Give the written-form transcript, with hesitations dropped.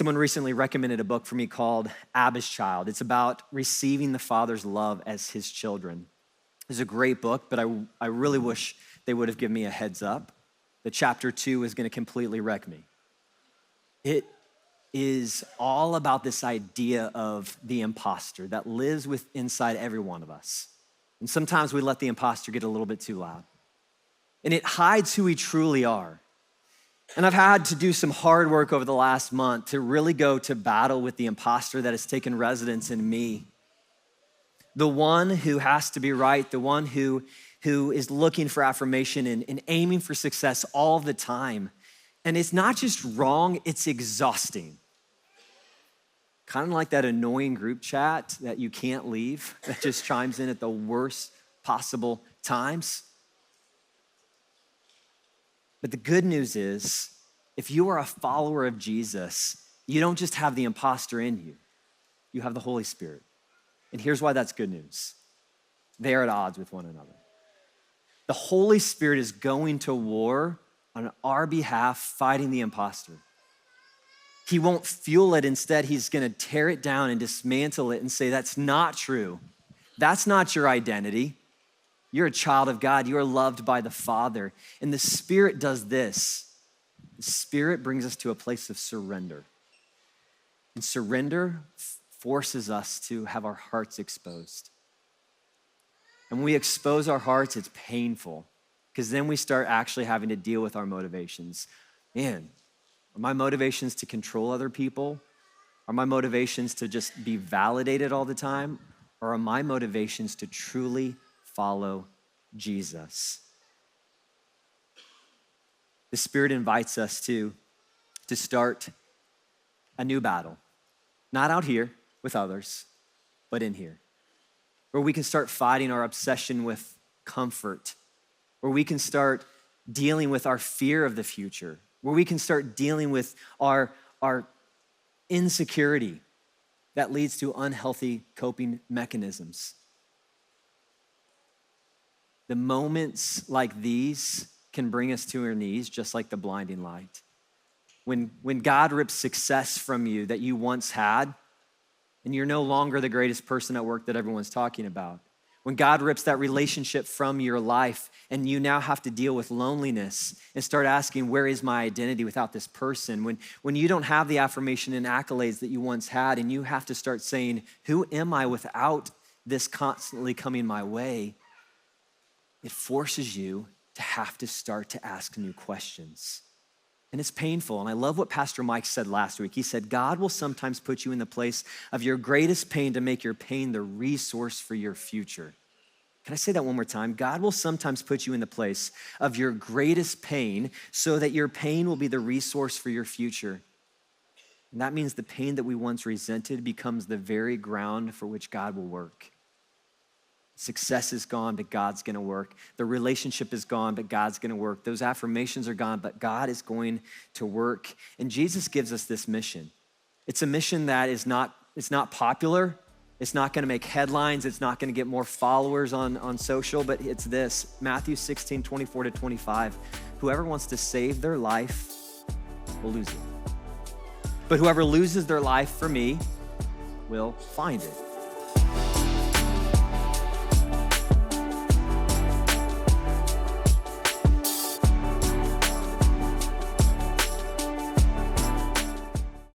Someone recently recommended a book for me called Abba's Child. It's about receiving the Father's love as his children. It's a great book, but I really wish they would have given me a heads up. The chapter 2 is going to completely wreck me. It is all about this idea of the imposter that lives inside every one of us. And sometimes we let the imposter get a little bit too loud. And it hides who we truly are. And I've had to do some hard work over the last month to really go to battle with the imposter that has taken residence in me. The one who has to be right, the one who is looking for affirmation and aiming for success all the time. And it's not just wrong, it's exhausting. Kind of like that annoying group chat that you can't leave, that just chimes in at the worst possible times. But the good news is, if you are a follower of Jesus, you don't just have the imposter in you, you have the Holy Spirit. And here's why that's good news. They are at odds with one another. The Holy Spirit is going to war on our behalf, fighting the imposter. He won't fuel it. Instead, he's gonna tear it down and dismantle it and say, that's not true. That's not your identity. You're a child of God. You are loved by the Father. And the Spirit does this. The Spirit brings us to a place of surrender. And surrender forces us to have our hearts exposed. And when we expose our hearts, it's painful because then we start actually having to deal with our motivations. Man, are my motivations to control other people? Are my motivations to just be validated all the time? Or are my motivations to truly follow Jesus? The Spirit invites us to start a new battle, not out here with others, but in here, where we can start fighting our obsession with comfort, where we can start dealing with our fear of the future, where we can start dealing with our insecurity that leads to unhealthy coping mechanisms. The moments like these can bring us to our knees, just like the blinding light. When God rips success from you that you once had, and you're no longer the greatest person at work that everyone's talking about. When God rips that relationship from your life and you now have to deal with loneliness and start asking, where is my identity without this person? When you don't have the affirmation and accolades that you once had and you have to start saying, who am I without this constantly coming my way? It forces you to have to start to ask new questions. And it's painful. And I love what Pastor Mike said last week. He said, God will sometimes put you in the place of your greatest pain to make your pain the resource for your future. Can I say that one more time? God will sometimes put you in the place of your greatest pain so that your pain will be the resource for your future. And that means the pain that we once resented becomes the very ground for which God will work. Success is gone, but God's gonna work. The relationship is gone, but God's gonna work. Those affirmations are gone, but God is going to work. And Jesus gives us this mission. It's a mission that it's not popular. It's not gonna make headlines. It's not gonna get more followers on social, but it's this, Matthew 16:24-25. Whoever wants to save their life will lose it. But whoever loses their life for me will find it.